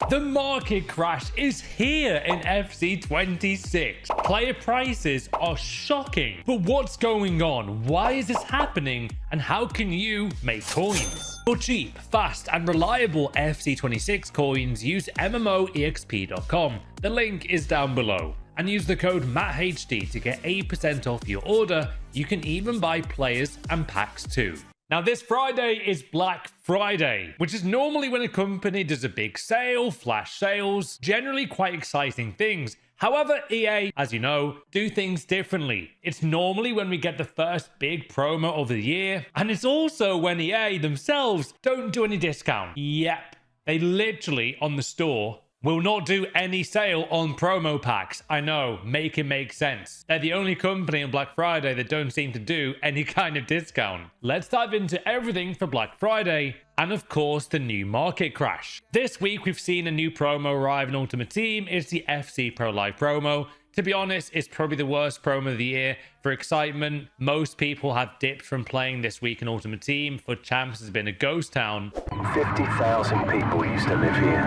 The market crash is here in FC26. Player prices are shocking. But what's going on? Why is this happening? And how can you make coins? For cheap, fast, and reliable FC26 coins, use MMOEXP.com. The link is down below. And use the code MattHD to get 8% off your order. You can even buy players and packs too. Now, this Friday is Black Friday, which is normally when a company does a big sale, flash sales, generally quite exciting things. However, EA, as you know, do things differently. It's normally when we get the first big promo of the year, and it's also when EA themselves don't do any discount. Yep, they literally on the store will not do any sale on promo packs. I know, make it make sense. They're the only company on Black Friday that don't seem to do any kind of discount. Let's dive into everything for Black Friday, and of course, the new market crash. This week, we've seen a new promo arrive in Ultimate Team. It's the FC Pro Live promo. To be honest, it's probably the worst promo of the year for excitement. Most people have dipped from playing this week in Ultimate Team. For Champs, has been a ghost town. 50,000 people used to live here.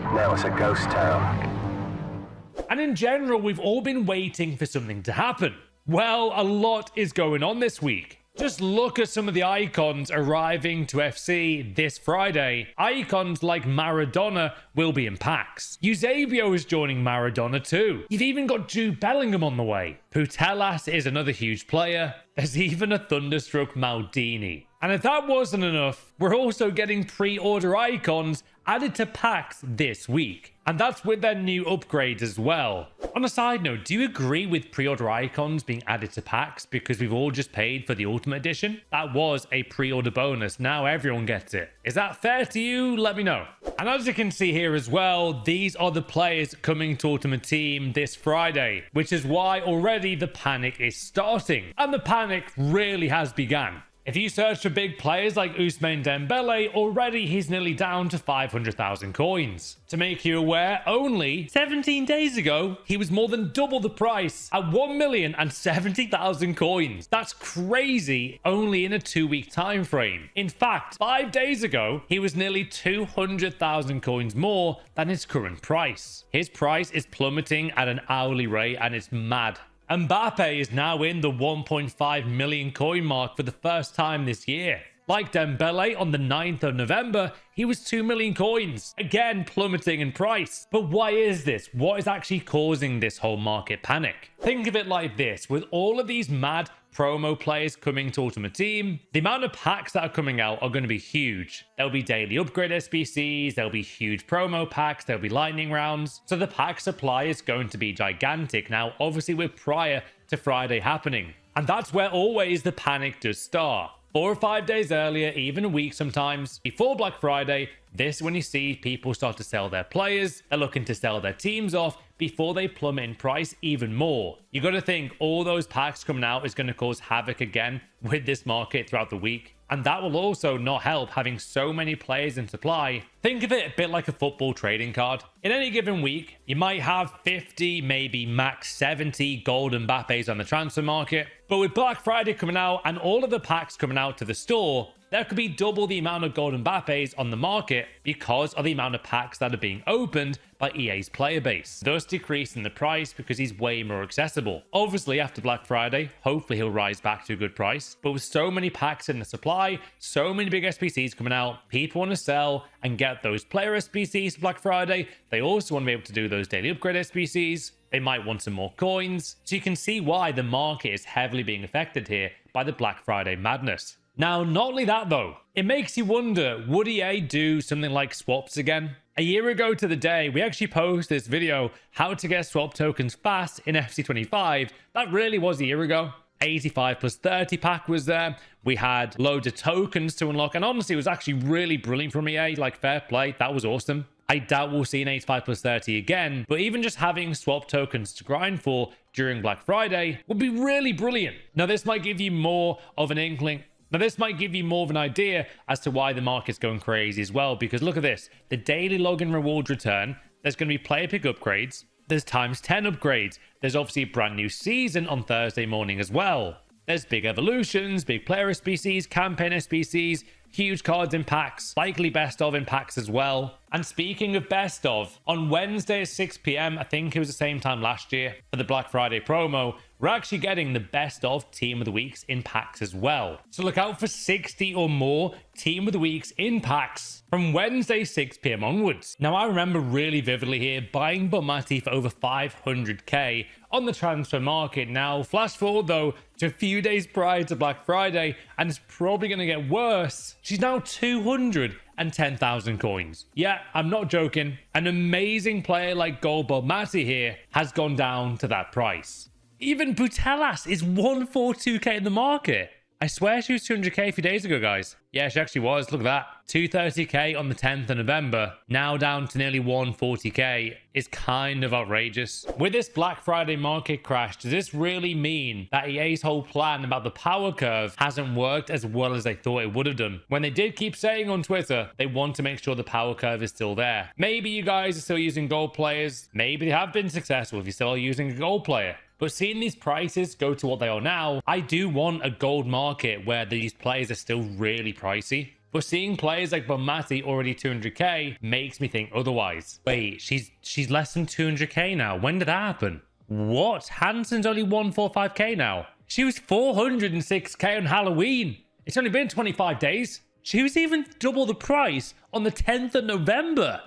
Now it's a ghost town. And in general, we've all been waiting for something to happen. Well, a lot is going on this week. Just look at some of the icons arriving to FC this Friday. Icons like Maradona will be in packs. Eusebio is joining Maradona too. You've even got Jude Bellingham on the way. Putellas is another huge player. There's even a Thunderstruck Maldini. And if that wasn't enough, we're also getting pre-order icons added to packs this week. And that's with their new upgrades as well. On a side note, do you agree with pre-order icons being added to packs because we've all just paid for the Ultimate Edition? That was a pre-order bonus. Now everyone gets it. Is that fair to you? Let me know. And as you can see here as well, these are the players coming to Ultimate Team this Friday, which is why already the panic is starting. And the panic really has begun. If you search for big players like Ousmane Dembele, already he's nearly down to 500,000 coins. To make you aware, only 17 days ago, he was more than double the price at 1,070,000 coins. That's crazy, only in a 2-week time frame. In fact, 5 days ago, he was nearly 200,000 coins more than his current price. His price is plummeting at an hourly rate, and it's mad. Mbappe is now in the 1.5 million coin mark for the first time this year. Like Dembele on the 9th of November, he was 2 million coins, again plummeting in price. But why is this? What is actually causing this whole market panic? Think of it like this, with all of these mad promo players coming to Ultimate Team, the amount of packs that are coming out are going to be huge. There'll be daily upgrade SBCs, there'll be huge promo packs, there'll be lightning rounds. So the pack supply is going to be gigantic. Now, obviously, we're prior to Friday happening. And that's where always the panic does start. 4 or 5 days earlier, even a week sometimes, before Black Friday, this is when you see people start to sell their players. They're looking to sell their teams off before they plummet in price even more. You got to think all those packs coming out is going to cause havoc again with this market throughout the week. And that will also not help having so many players in supply. Think of it a bit like a football trading card. In any given week, you might have 50, maybe max 70 gold Mbappes on the transfer market. But with Black Friday coming out and all of the packs coming out to the store, there could be double the amount of gold Mbappes on the market because of the amount of packs that are being opened by EA's player base, thus decreasing the price because he's way more accessible. Obviously, after Black Friday, hopefully he'll rise back to a good price. But with so many packs in the supply, so many big SBCs coming out, people want to sell and get those player SBCs for Black Friday. They also want to be able to do those daily upgrade SBCs. They might want some more coins. So you can see why the market is heavily being affected here by the Black Friday madness. Now, not only that though, it makes you wonder, would EA do something like swaps again? A year ago to the day, we actually posted this video, how to get swap tokens fast in FC25. That really was a year ago. 85 plus 30 pack was there. We had loads of tokens to unlock. And honestly, it was actually really brilliant from EA. Like, fair play. That was awesome. I doubt we'll see an 85 plus 30 again. But even just having swap tokens to grind for during Black Friday would be really brilliant. Now, this might give you more of an inkling. Now, this might give you more of an idea as to why the market's going crazy as well, because look at this. The daily login rewards return. There's going to be player pick upgrades. There's times 10 upgrades. There's obviously a brand new season on Thursday morning as well. There's big evolutions, big player SBCs, campaign SBCs, huge cards in packs, likely best of in packs as well. And speaking of best of, on Wednesday at 6 p.m, I think it was the same time last year for the Black Friday promo, we're actually getting the best of Team of the Weeks in packs as well. So look out for 60 or more Team of the Weeks in packs from Wednesday 6 p.m. onwards. Now, I remember really vividly here buying Plummeting for over 500k on the transfer market. Now, flash forward though to a few days prior to Black Friday, and it's probably going to get worse. She's now 210,000 coins. Yeah, I'm not joking. An amazing player like Gold Plummeting here has gone down to that price. Even Butelas is 142k in the market. I swear she was 200k a few days ago, guys. Yeah, she actually was. Look at that. 230k on the 10th of November. Now down to nearly 140k. Is kind of outrageous. With this Black Friday market crash, does this really mean that EA's whole plan about the power curve hasn't worked as well as they thought it would have done? When they did keep saying on Twitter, they want to make sure the power curve is still there. Maybe you guys are still using gold players. Maybe they have been successful if you're still using a gold player. But seeing these prices go to what they are now, I do want a gold market where these players are still really pricey. But seeing players like Plummeting already 200k makes me think otherwise. Wait, she's less than 200k now. When did that happen? What? Hansen's only 145k now. She was 406k on Halloween. It's only been 25 days. She was even double the price on the 10th of November.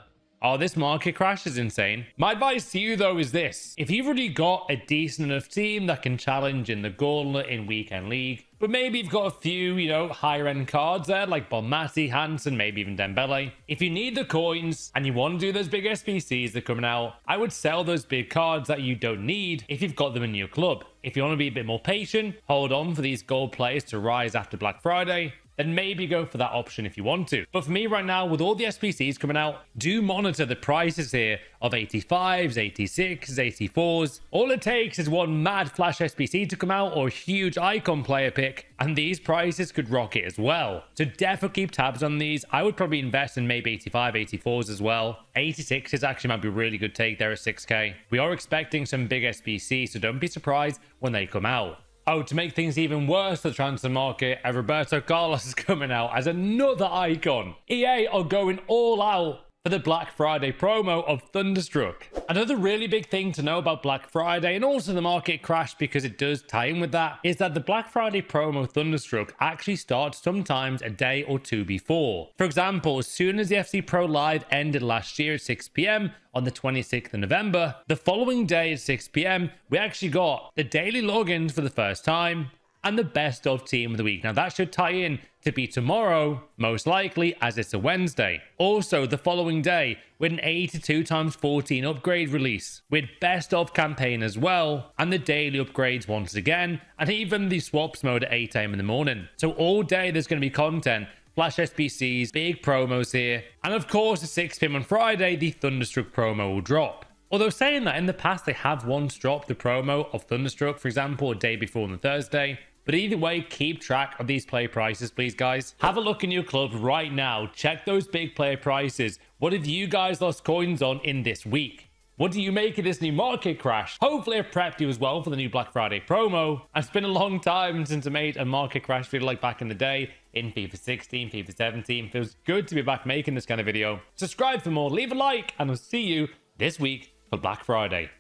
Oh, this market crash is insane. My advice to you, though, is this. If you've already got a decent enough team that can challenge in the Gauntlet in Weekend League, but maybe you've got a few, higher-end cards there, like Plummeting, Hansen, maybe even Dembele. If you need the coins and you want to do those big SBCs that are coming out, I would sell those big cards that you don't need if you've got them in your club. If you want to be a bit more patient, hold on for these gold players to rise after Black Friday, then maybe go for that option if you want to. But for me right now, with all the SBCs coming out, do monitor the prices here of 85s, 86s, 84s. All it takes is one mad flash SBC to come out or a huge icon player pick, and these prices could rocket as well. So definitely keep tabs on these. I would probably invest in maybe 85, 84s as well. 86s actually might be a really good take there at 6k. We are expecting some big SBCs, so don't be surprised when they come out. Oh, to make things even worse for the transfer market, Roberto Carlos is coming out as another icon. EA are going all out for the Black Friday promo of Thunderstruck. Another really big thing to know about Black Friday, and also the market crash because it does tie in with that, is that the Black Friday promo Thunderstruck actually starts sometimes a day or two before. For example, as soon as the FC Pro Live ended last year at 6 p.m, on the 26th of November, the following day at 6 p.m, we actually got the daily logins for the first time and the best of Team of the Week. Now that should tie in to be tomorrow, most likely, as it's a Wednesday. Also, the following day, with an 82x14 upgrade release, with best of campaign as well, and the daily upgrades once again, and even the swaps mode at 8 a.m. in the morning. So all day there's going to be content. Flash SBCs, big promos here. And of course, at 6 p.m. on Friday, the Thunderstruck promo will drop. Although saying that, in the past, they have once dropped the promo of Thunderstruck, for example, a day before on the Thursday. But either way, keep track of these player prices, please, guys. Have a look in your club right now. Check those big player prices. What have you guys lost coins on in this week? What do you make of this new market crash? Hopefully I've prepped you as well for the new Black Friday promo. It's been a long time since I made a market crash video like back in the day in FIFA 16, FIFA 17. Feels good to be back making this kind of video. Subscribe for more, leave a like, and I'll see you this week for Black Friday.